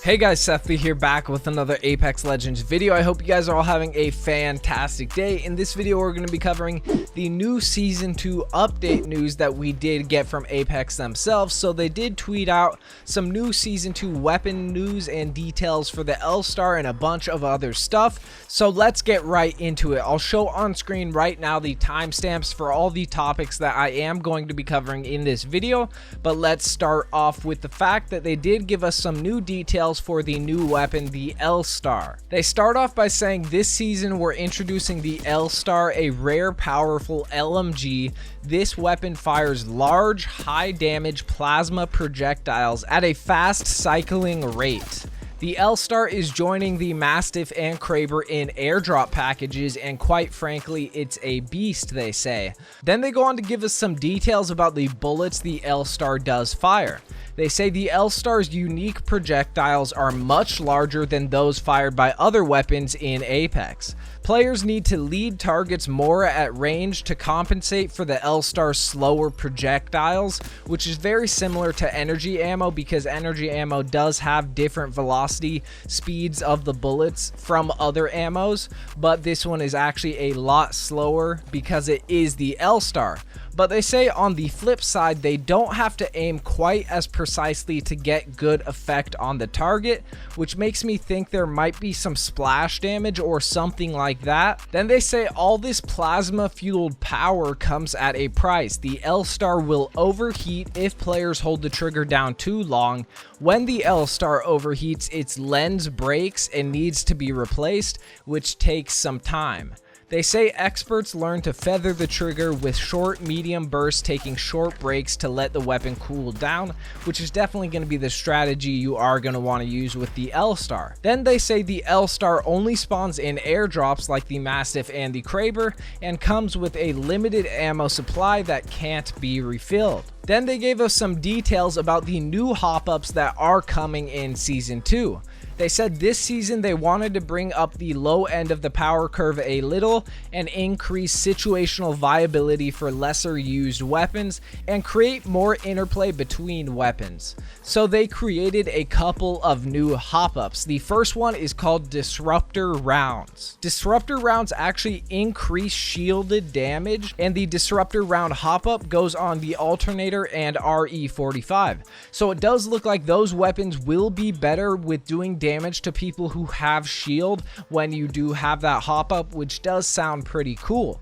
Hey guys, Sethly here, back with another Apex Legends video. I hope you guys are all having a fantastic day. In this video, we're going to be covering the new Season 2 update news that we did get from Apex themselves. So they did tweet out some new Season 2 weapon news and details for the L-Star and a bunch of other stuff. So let's get right into it. I'll show on screen right now the timestamps for all the topics that I am going to be covering in this video. But let's start off with the fact that they did give us some new details for the new weapon, the L-Star. They start off by saying this season we're introducing the L-Star, a rare powerful LMG. This weapon fires large, high damage plasma projectiles at a fast cycling rate. The L-Star is joining the Mastiff and Kraber in airdrop packages, and quite frankly, it's a beast, they say. Then they go on to give us some details about the bullets the L-Star does fire. They say the L-Star's unique projectiles are much larger than those fired by other weapons in Apex. Players need to lead targets more at range to compensate for the L-Star's slower projectiles, which is very similar to energy ammo because energy ammo does have different velocity speeds of the bullets from other ammos, but this one is actually a lot slower because it is the L-Star. But they say on the flip side, they don't have to aim quite as precisely to get good effect on the target, which makes me think there might be some splash damage or something like that. Then they say all this plasma fueled power comes at a price. The L-Star will overheat if players hold the trigger down too long. When the L-Star overheats, its lens breaks and needs to be replaced, which takes some time. They say experts learn to feather the trigger with short, medium bursts, taking short breaks to let the weapon cool down, which is definitely going to be the strategy you are going to want to use with the L-Star. Then they say the L-Star only spawns in airdrops like the Mastiff and the Kraber, and comes with a limited ammo supply that can't be refilled. Then they gave us some details about the new Hopups that are coming in Season 2. They said this season they wanted to bring up the low end of the power curve a little and increase situational viability for lesser used weapons and create more interplay between weapons. So they created a couple of new Hopups. The first one is called Disruptor Rounds. Disruptor Rounds actually increase shielded damage, and the Disruptor Round Hopup goes on the Alternator and RE45. So it does look like those weapons will be better with doing damage to people who have shield when you do have that Hopup, which does sound pretty cool.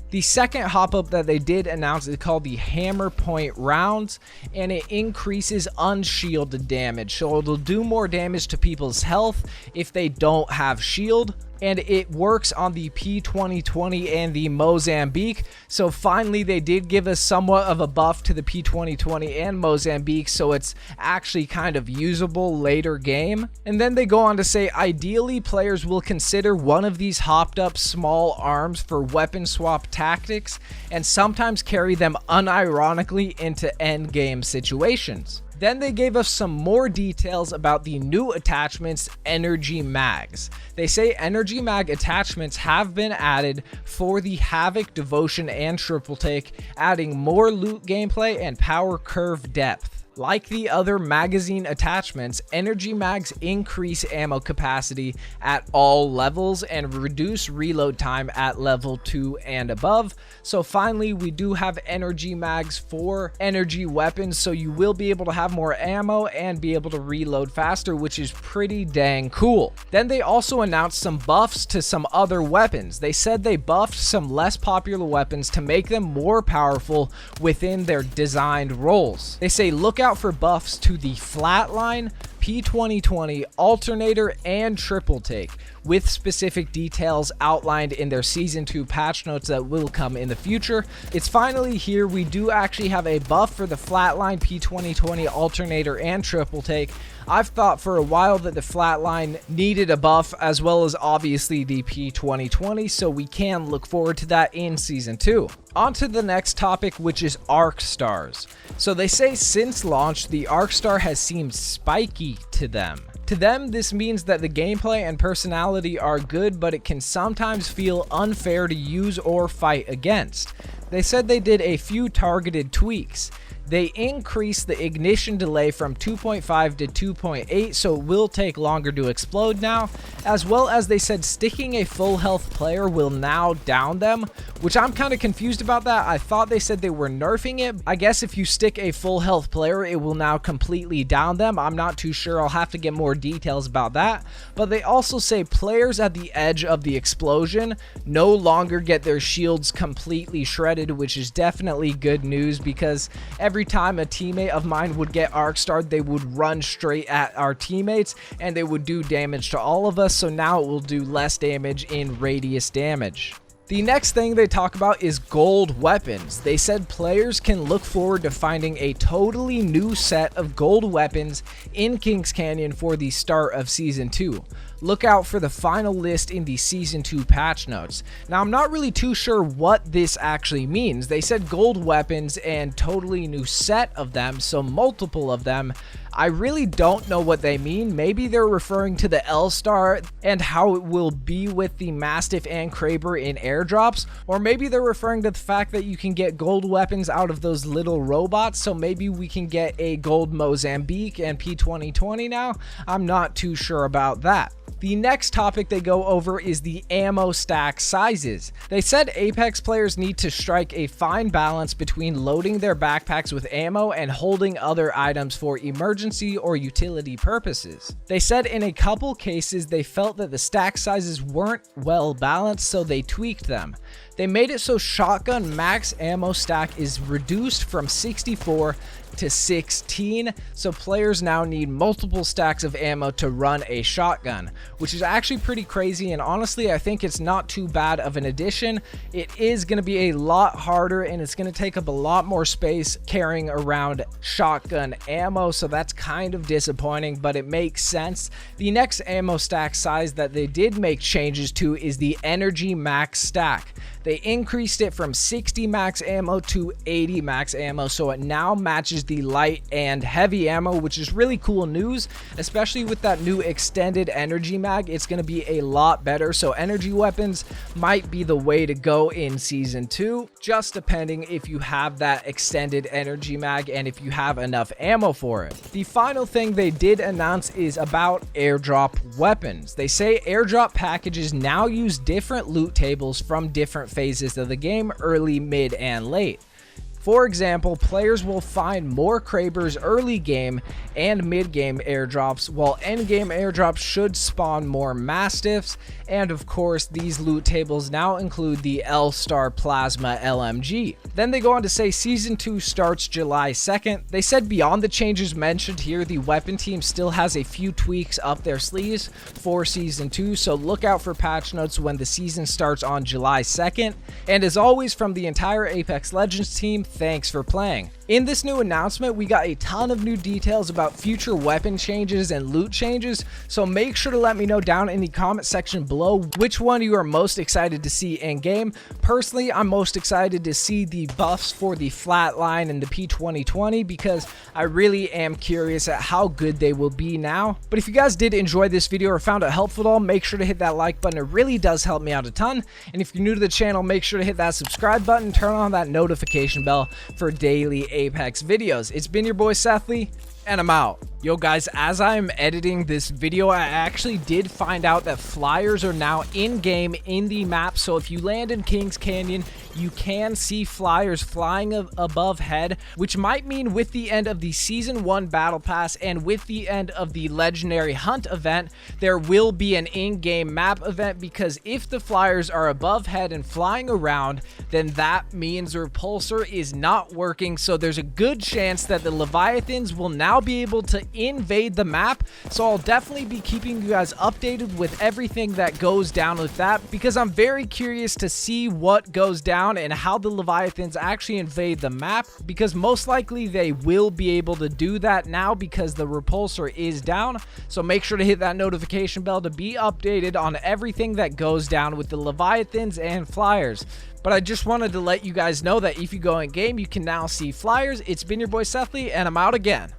The second Hopup that they did announce is called the Hammer Point Rounds, and it increases unshielded damage, so it'll do more damage to people's health if they don't have shield. And it works on the P2020 and the Mozambique. So finally they did give us somewhat of a buff to the P2020 and Mozambique, so it's actually kind of usable later game. And then they go on to say ideally players will consider one of these hopped up small arms for weapon swap tactics, and sometimes carry them unironically into end game situations. Then they gave us some more details about the new attachments, Energy Mags. They say Energy Mag attachments have been added for the Havoc, Devotion, and Triple Take, adding more loot gameplay and power curve depth. Like the other magazine attachments, Energy Mags increase ammo capacity at all levels and reduce reload time at level 2 and above. So finally, we do have Energy Mags for energy weapons, so you will be able to have more ammo and be able to reload faster, which is pretty dang cool. Then they also announced some buffs to some other weapons. They said they buffed some less popular weapons to make them more powerful within their designed roles. They say look out for buffs to the Flatline, P2020, Alternator, and Triple Take, with specific details outlined in their Season 2 patch notes that will come in the future. It's finally here. We do actually have a buff for the Flatline, P2020, Alternator, and Triple Take. I've thought for a while that the Flatline needed a buff, as well as obviously the P2020, so we can look forward to that in Season 2. On to the next topic, which is Arc Stars. So they say since launch, the Arc Star has seemed spiky to them. To them, this means that the gameplay and personality are good, but it can sometimes feel unfair to use or fight against. They said they did a few targeted tweaks. They increased the ignition delay from 2.5 to 2.8, so it will take longer to explode now, as well as they said sticking a full health player will now down them, which I'm kind of confused about that. I thought they said they were nerfing it. I guess if you stick a full health player, it will now completely down them. I'm not too sure. I'll have to get more details about that. But they also say players at the edge of the explosion no longer get their shields completely shredded, which is definitely good news, because every time a teammate of mine would get arc starred, they would run straight at our teammates and they would do damage to all of us. So now it will do less damage in radius damage. The next thing they talk about is gold weapons. They said players can look forward to finding a totally new set of gold weapons in Kings Canyon for the start of Season 2. Look out for the final list in the Season 2 patch notes. Now, I'm not really too sure what this actually means. They said gold weapons and totally new set of them, so multiple of them. I really don't know what they mean. Maybe they're referring to the L-Star and how it will be with the Mastiff and Kraber in airdrops, or maybe they're referring to the fact that you can get gold weapons out of those little robots, so maybe we can get a gold Mozambique and P2020 now. I'm not too sure about that. The next topic they go over is the ammo stack sizes. They said Apex players need to strike a fine balance between loading their backpacks with ammo and holding other items for emergency or utility purposes. They said in a couple cases they felt that the stack sizes weren't well balanced, so they tweaked them. They made it so shotgun max ammo stack is reduced from 64 to 16, so players now need multiple stacks of ammo to run a shotgun, which is actually pretty crazy, and honestly I think it's not too bad of an addition. It is going to be a lot harder and it's going to take up a lot more space carrying around shotgun ammo, so that's kind of disappointing, but it makes sense. The next ammo stack size that they did make changes to is the energy max stack. They increased it from 60 max ammo to 80 max ammo, so it now matches the light and heavy ammo, which is really cool news, especially with that new extended energy mag. It's going to be a lot better, so energy weapons might be the way to go in Season 2, just depending if you have that extended energy mag and if you have enough ammo for it. The final thing they did announce is about airdrop weapons. They say airdrop packages now use different loot tables from different phases of the game, early, mid, and late. For example, players will find more Krabers early game and mid game airdrops, while end game airdrops should spawn more Mastiffs, and of course these loot tables now include the L-Star Plasma LMG. Then they go on to say Season 2 starts July 2nd. They said beyond the changes mentioned here, the weapon team still has a few tweaks up their sleeves for Season 2, so look out for patch notes when the season starts on July 2nd. And as always, from the entire Apex Legends team, thanks for playing. In this new announcement, we got a ton of new details about future weapon changes and loot changes, so make sure to let me know down in the comment section below which one you are most excited to see in game. Personally, I'm most excited to see the buffs for the flatline and the P2020, because I really am curious at how good they will be now. But if you guys did enjoy this video or found it helpful at all, make sure to hit that like button. It really does help me out a ton. And if you're new to the channel, make sure to hit that subscribe button, turn on that notification bell for daily Apex videos. It's been your boy Sethly, and I'm out. Yo guys, as I'm editing this video, I actually did find out that flyers are now in-game in the map, so if you land in Kings Canyon, you can see flyers flying above head, which might mean with the end of the Season 1 Battle Pass and with the end of the Legendary Hunt event, there will be an in-game map event, because if the flyers are above head and flying around, then that means Repulsor is not working, so there's a good chance that the Leviathans will now be able to invade the map. So I'll definitely be keeping you guys updated with everything that goes down with that, because I'm very curious to see what goes down and how the Leviathans actually invade the map, because most likely they will be able to do that now because the Repulsor is down. So make sure to hit that notification bell to be updated on everything that goes down with the Leviathans and flyers. But I just wanted to let you guys know that if you go in game, you can now see flyers. It's been your boy Sethly, and I'm out again.